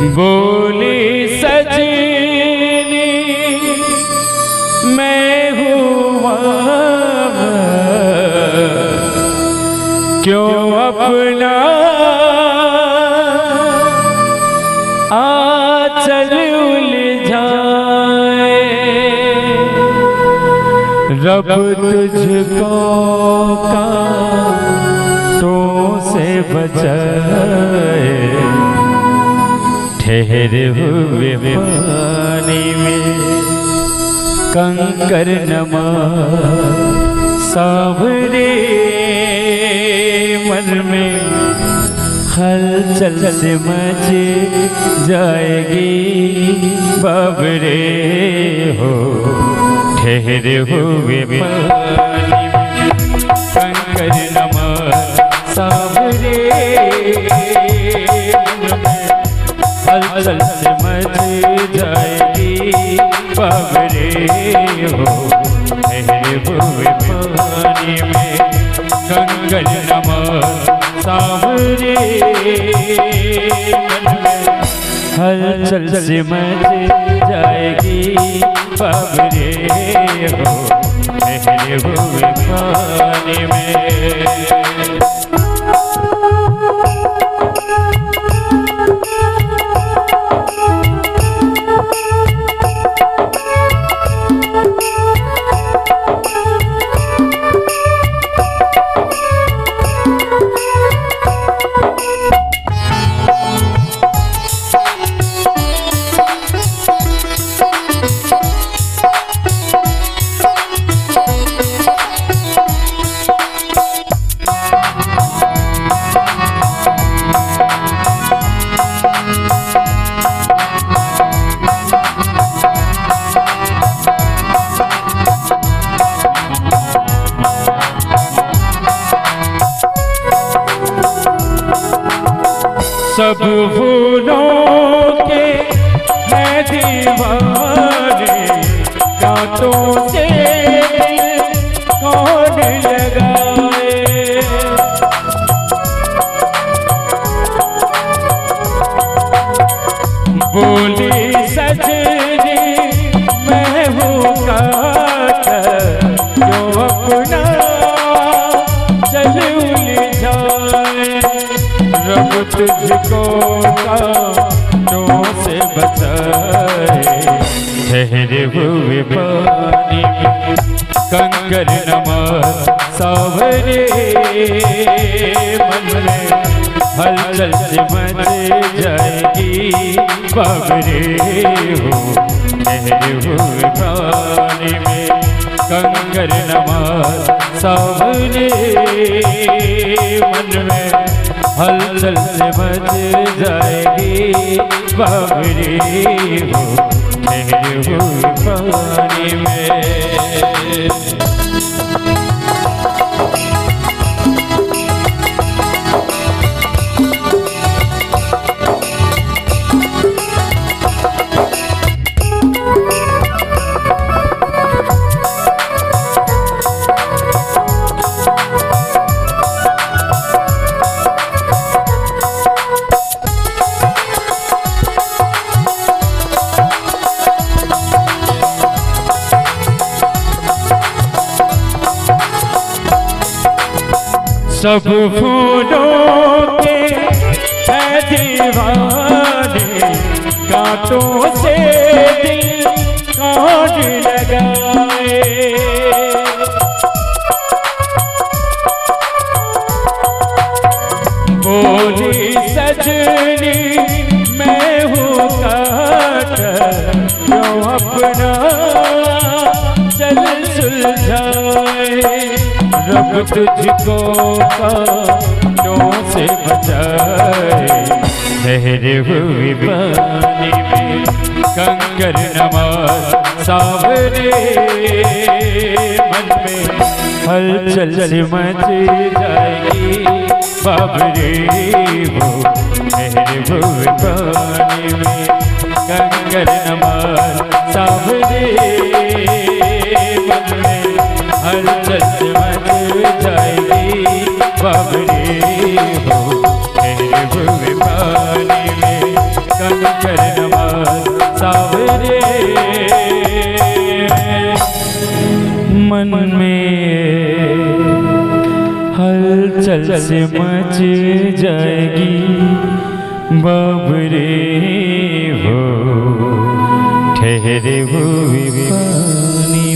बोली सजनी मैं हुआ क्यों अपना आंचल उलझाए। रब तुझको कांटों से बचाए। ठहरे हुए पानी में कंकर नमा सावरे मन में हलचल से मच जाएगी बाबरे हो। ठहरे हुए पानी में कंकर नमा सावरे हलचल से मच जाएगी बाबरे हो। ठहरे हुए पानी में कंकर नमा सावरे मन में हलचल से मच जाएगी बाबरे हो। ठहरे हुए पानी में सब फूलों के हैं दीवाने कांटों से कौन लगाए। बोली सजनी मैं हूँ कांटा जो अपना चल उलझाए। रब तुझको कांटों से बचाए। ठहरे हुए पानी में कंकर नमा सावरे मन में हलचल से मच जाएगी बाबरे हो। ठहरे हुए पानी में कंकर नमा सावरे मन में हलचल से मच जाएगी बाबरे हो। ठहरे हुए पानी में सब फूलों के हैं दीवाने कांटों से दिल कौन लगाए। बोली सजनी मैं हूँ कांटा जो अपना चल सुलझाए। रब तुझको कांटों से बचाए। ठहरे हुए पानी में कंकर नमा सावरे मन में हलचल से मच जाएगी बाबरे हो। ठहरे हुए पानी में कंकर नमा सावरे मन में हलचल से मच जाएगी बाबरे हो। ठहरे हुए पानी में रे मन में हलचल से मच जाएगी बाबरे हो ठहरे हुए पानी।